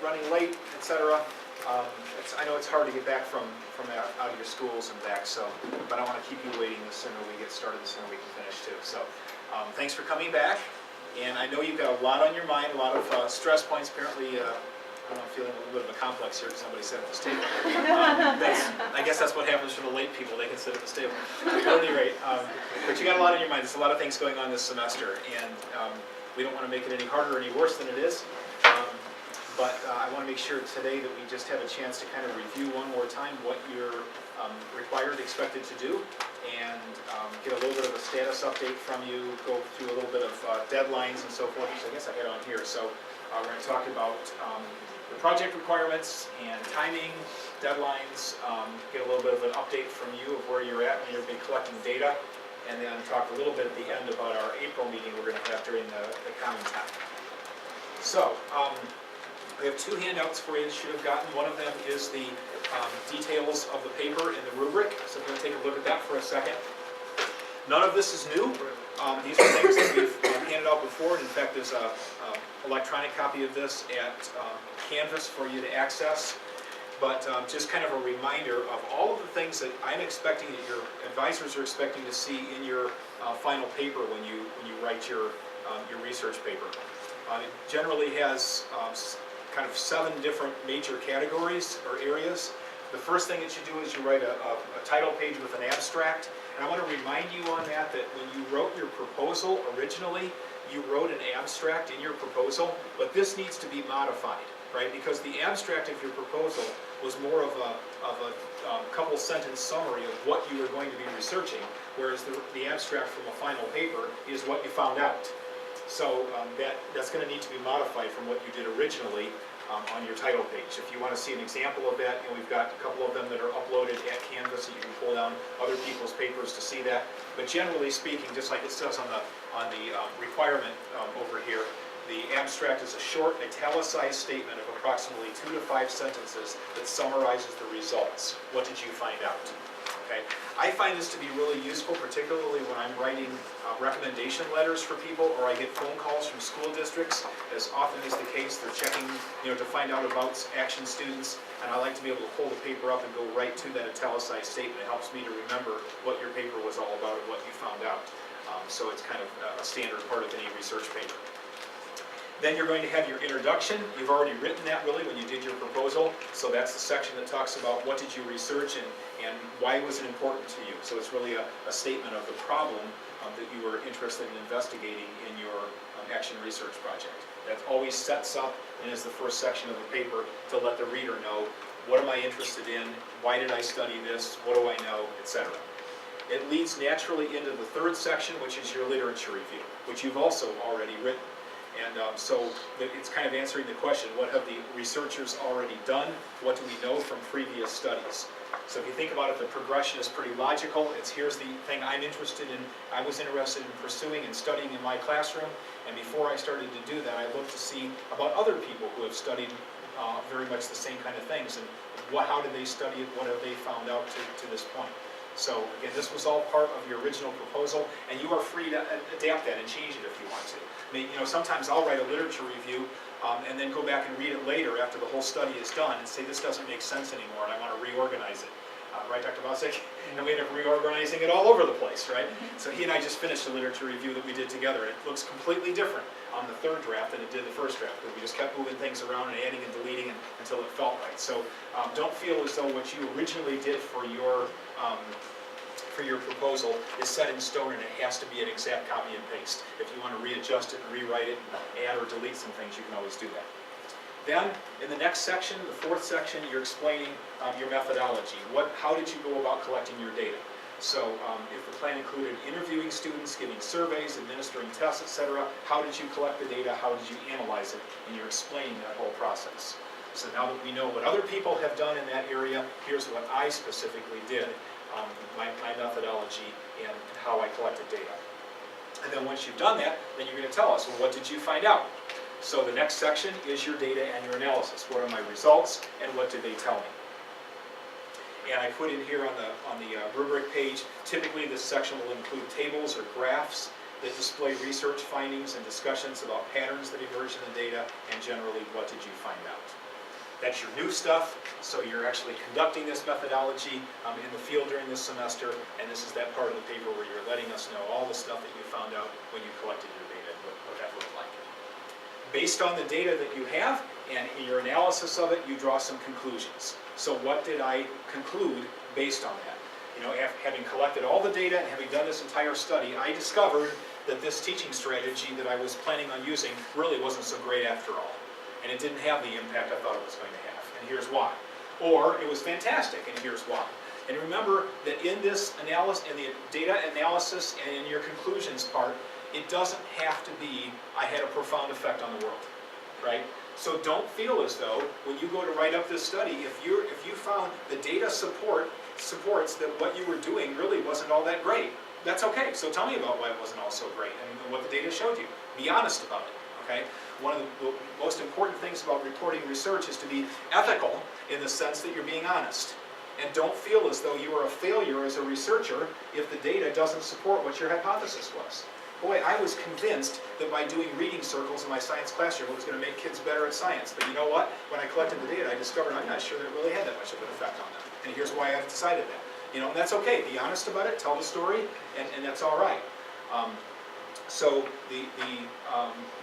running late, etc. I know it's hard to get back from out of your schools and back, so, but I want to keep you waiting. The sooner we get started, the sooner we can finish too. So thanks for coming back. And I know you've got a lot on your mind, a lot of stress points. Apparently, I'm feeling a little bit of a complex here because somebody sat at this table. I guess that's what happens for the late people. They can sit at this table. At any rate, but you got a lot on your mind. There's a lot of things going on this semester, and we don't want to make it any harder or any worse than it is. But I want to make sure today that we just have a chance to kind of review one more time what you're required, expected to do, and get a little bit of a status update from you, go through a little bit of deadlines and so forth, which I guess I had on here. So we're going to talk about the project requirements and timing, deadlines, get a little bit of an update from you of where you're at when you've been collecting data, and then talk a little bit at the end about our April meeting we're going to have during the common time. So, we have two handouts for you that you should have gotten. One of them is the details of the paper in the rubric. So we're going to take a look at that for a second. None of this is new. These are things that we've handed out before. And in fact, there's an electronic copy of this at Canvas for you to access. But just kind of a reminder of all of the things that I'm expecting, that your advisors are expecting to see in your final paper when you write your research paper. It generally has kind of 7 different major categories or areas. The first thing that you do is you write a title page with an abstract. And I want to remind you on that when you wrote your proposal originally, you wrote an abstract in your proposal, but this needs to be modified, right? Because the abstract of your proposal was more of a couple sentence summary of what you were going to be researching, whereas the abstract from a final paper is what you found out. So that's going to need to be modified from what you did originally on your title page. If you want to see an example of that, we've got a couple of them that are uploaded at Canvas, so you can pull down other people's papers to see that. But generally speaking, just like it says on the requirement over here, the abstract is a short, italicized statement of approximately 2 to 5 sentences that summarizes the results. What did you find out? Okay. I find this to be really useful, particularly when I'm writing recommendation letters for people, or I get phone calls from school districts. As often is the case, they're checking, to find out about action students, and I like to be able to pull the paper up and go right to that italicized statement. It helps me to remember what your paper was all about and what you found out. So it's kind of a standard part of any research paper. Then you're going to have your introduction. You've already written that really when you did your proposal. So that's the section that talks about what did you research and why was it important to you. So it's really a statement of the problem that you were interested in investigating in your action research project. That always sets up and is the first section of the paper to let the reader know, what am I interested in, why did I study this, what do I know, etc. It leads naturally into the third section, which is your literature review, which you've also already written. And so it's kind of answering the question, what have the researchers already done? What do we know from previous studies? So if you think about it, the progression is pretty logical. Here's the thing I was interested in pursuing and studying in my classroom. And before I started to do that, I looked to see about other people who have studied very much the same kind of things. And how did they study it? What have they found out to this point? So again, this was all part of your original proposal, and you are free to adapt that and change it if you want to. Sometimes I'll write a literature review and then go back and read it later after the whole study is done and say this doesn't make sense anymore and I want to reorganize it. Right, Dr. Bosick? And we end up reorganizing it all over the place, right? So he and I just finished a literature review that we did together. It looks completely different on the third draft than it did the first draft, because we just kept moving things around and adding and deleting until it felt right. So don't feel as though what you originally did for your proposal is set in stone and it has to be an exact copy and paste. If you want to readjust it and rewrite it and add or delete some things, you can always do that. Then, in the next section, the fourth section, you're explaining your methodology. How did you go about collecting your data? So, if the plan included interviewing students, giving surveys, administering tests, etc., how did you collect the data? How did you analyze it? And you're explaining that whole process. So now that we know what other people have done in that area, here's what I specifically did, my methodology and how I collected data. And then once you've done that, then you're going to tell us, well, what did you find out? So the next section is your data and your analysis. What are my results and what did they tell me? And I put in here on the rubric page, typically this section will include tables or graphs that display research findings and discussions about patterns that emerge in the data and generally what did you find out. That's your new stuff, so you're actually conducting this methodology in the field during this semester, and this is that part of the paper where you're letting us know all the stuff that you found out when you collected your data and what that looked like. Based on the data that you have and in your analysis of it, you draw some conclusions. So what did I conclude based on that? You know, having collected all the data and having done this entire study, I discovered that this teaching strategy that I was planning on using really wasn't so great after all. And it didn't have the impact I thought it was going to have, and here's why. Or it was fantastic, and here's why. And remember that in this analysis, in the data analysis and in your conclusions part, it doesn't have to be, I had a profound effect on the world, right? So don't feel as though when you go to write up this study, if you found the data supports that what you were doing really wasn't all that great, that's okay. So tell me about why it wasn't all so great and what the data showed you. Be honest about it, okay? One of the most important things about reporting research is to be ethical in the sense that you're being honest. And don't feel as though you are a failure as a researcher if the data doesn't support what your hypothesis was. Boy, I was convinced that by doing reading circles in my science classroom it was going to make kids better at science. But you know what? When I collected the data, I discovered I'm not sure that it really had that much of an effect on them. And here's why I've decided that. You know, and that's okay. Be honest about it, tell the story, and that's all right. So the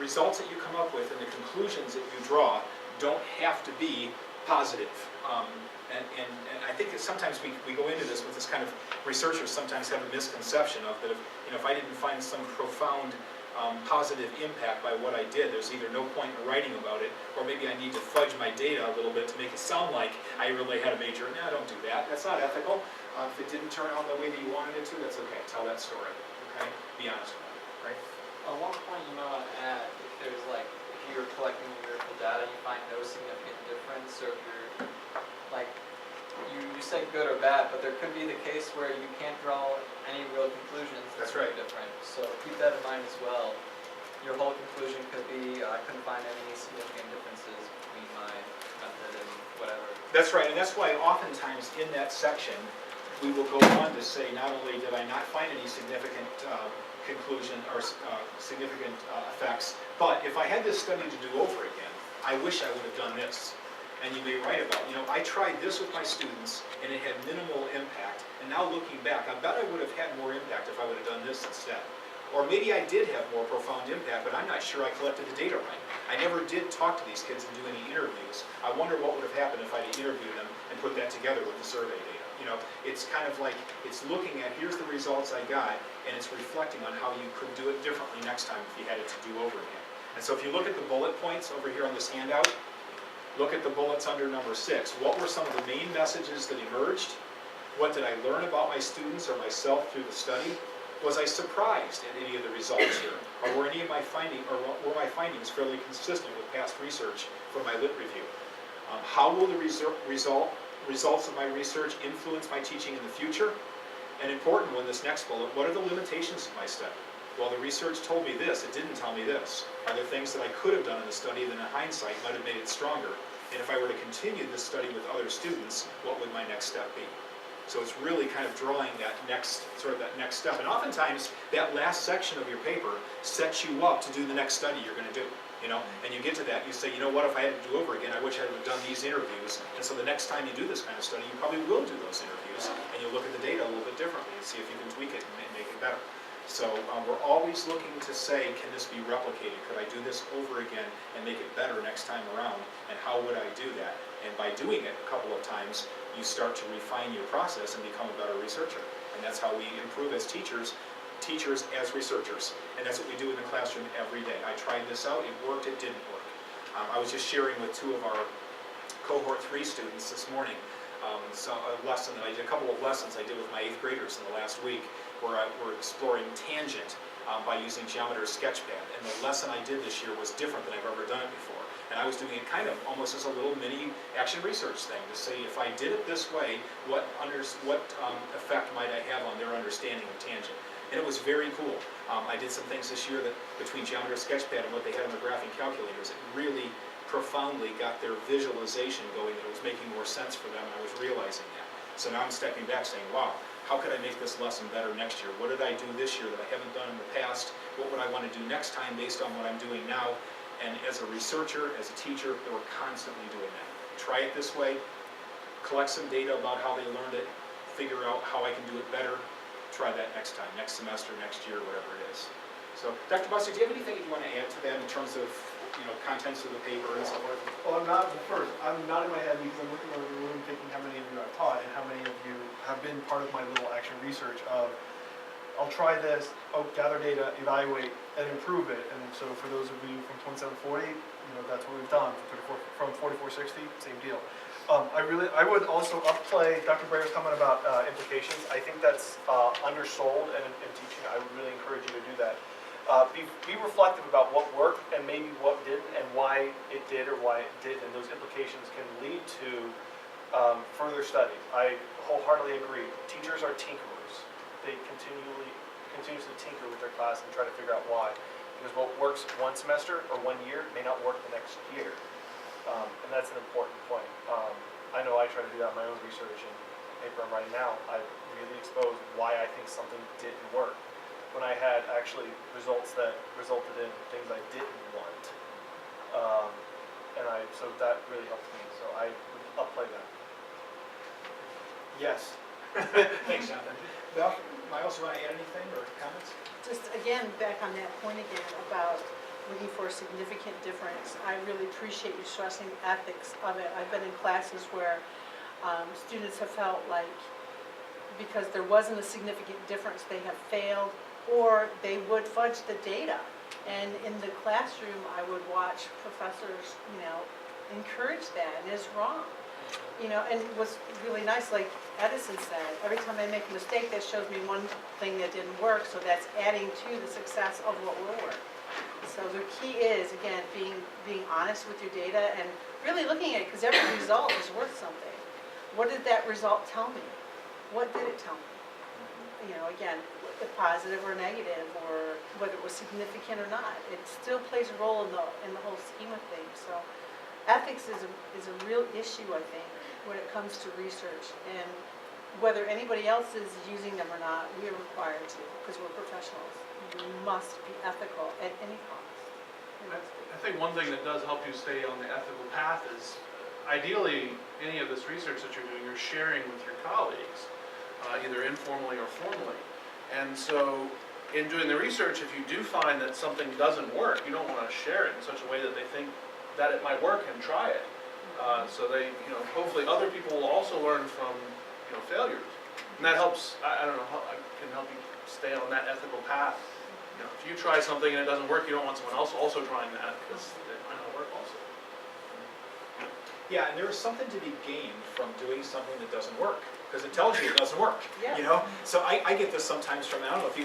results that you come up with and the conclusions that you draw don't have to be positive. And I think that sometimes we go into this with this kind of, researchers sometimes have a misconception of that if I didn't find some profound positive impact by what I did, there's either no point in writing about it, or maybe I need to fudge my data a little bit to make it sound like I really had a major. No, don't do that. That's not ethical. If it didn't turn out the way that you wanted it to, that's okay. Tell that story. Okay? Be honest about it. Right? At one point you might want to add, if there's like, if you're collecting empirical data and you find no significant difference, or if you're like, you say good or bad, but there could be the case where you can't draw any real conclusions. That's right. Different. So keep that in mind as well. Your whole conclusion could be, I couldn't find any significant differences between my method and whatever. That's right, and that's why oftentimes in that section we will go on to say not only did I not find any significant conclusion or significant effects, but if I had this study to do over again, I wish I would have done this. And you may write about, I tried this with my students and it had minimal impact, and now looking back, I bet I would have had more impact if I would have done this instead. Or maybe I did have more profound impact, but I'm not sure I collected the data right. I never did talk to these kids and do any interviews. I wonder what would have happened if I'd interviewed them and put that together with the survey data. It's kind of like, it's looking at, here's the results I got, and it's reflecting on how you could do it differently next time if you had it to do over again. And so if you look at the bullet points over here on this handout, look at the bullets under number 6. What were some of the main messages that emerged? What did I learn about my students or myself through the study? Was I surprised at any of the results here? Or were any of my findings, or were my findings fairly consistent with past research from my lit review? How will the results of my research influence my teaching in the future? An important one, this next bullet, what are the limitations of my study? Well, the research told me this, it didn't tell me this. Are there things that I could have done in the study that in hindsight might have made it stronger? And if I were to continue this study with other students, what would my next step be? So it's really kind of drawing that next step. And oftentimes, that last section of your paper sets you up to do the next study you're going to do. And you get to that, you say, what, if I had to do over again, I wish I would have done these interviews. And so the next time you do this kind of study, you probably will do those interviews, and you'll look at the data a little bit differently and see if you can tweak it and make it better. So we're always looking to say, can this be replicated? Could I do this over again and make it better next time around? And how would I do that? And by doing it a couple of times, you start to refine your process and become a better researcher. And that's how we improve as teachers as researchers. And that's what we do in the classroom every day. I tried this out, it worked, it didn't work. I was just sharing with 2 of our cohort 3 students this morning a couple of lessons I did with my 8th graders in the last week, where we're exploring tangent by using Geometer Sketchpad. And the lesson I did this year was different than I've ever done it before. And I was doing it kind of almost as a little mini action research thing to say, if I did it this way, what effect might I have on their understanding of tangent? And it was very cool. I did some things this year that between Geometer Sketchpad and what they had on the graphing calculators, it really profoundly got their visualization going, that it was making more sense for them, and I was realizing that. So now I'm stepping back saying, wow, how could I make this lesson better next year? What did I do this year that I haven't done in the past? What would I want to do next time based on what I'm doing now? And as a researcher, as a teacher, we're constantly doing that, try it this way, collect some data about how they learned it, figure out how I can do it better, try that next time, next semester, next year, whatever it is. So, Dr. Buster, do you have anything that you want to add to that in terms of, contents of the paper and so forth? Well, I'm nodding my head because I'm looking around the room thinking how many of you I've taught and how many of you have been part of my little action research of, I'll try this, gather data, evaluate, and improve it. And so for those of you from 2740, that's what we've done. From 4460, same deal. I would also upplay Dr. Brayer's comment about implications. I think that's undersold in teaching. I would really encourage you to do that. Be reflective about what worked and maybe what didn't and why it did or why it didn't. And those implications can lead to further study. I wholeheartedly agree. Teachers are tinkerers. They continuously tinker with their class and try to figure out why. Because what works one semester or 1 year may not work the next year. And that's an important point. I know I try to do that in my own research and paper I'm writing now. I really expose why I think something didn't work when I had actually results that resulted in things I didn't want. So that really helped me. So I would upplay that. Yes. Thanks, Jonathan. Beth, Miles, you want to add anything or comments? Just again, back on that point again about looking for a significant difference. I really appreciate you stressing the ethics of it. I've been in classes where students have felt like because there wasn't a significant difference, they have failed, or they would fudge the data. And in the classroom, I would watch professors, encourage that, and it's wrong. And it was really nice, like Edison said, every time I make a mistake, that shows me one thing that didn't work, so that's adding to the success of what will work. So the key is, again, being honest with your data and really looking at it, because every result is worth something. What did that result tell me? What did it tell me? Again, if positive or negative, or whether it was significant or not, it still plays a role in the whole scheme of things. So ethics is a real issue, I think, when it comes to research, and whether anybody else is using them or not, we are required to, because we're professionals. You must be ethical at any cost. I think one thing that does help you stay on the ethical path is, ideally, any of this research that you're doing, you're sharing with your colleagues, either informally or formally. And so, in doing the research, if you do find that something doesn't work, you don't want to share it in such a way that they think that it might work and try it. So they, hopefully other people will also learn from, failures. And that helps, I don't know, can help you stay on that ethical path. If you try something and it doesn't work, you don't want someone else also trying that, because it might not work also. Yeah, and there is something to be gained from doing something that doesn't work, because it tells you it doesn't work. Yeah. So I get this sometimes from, I don't know if you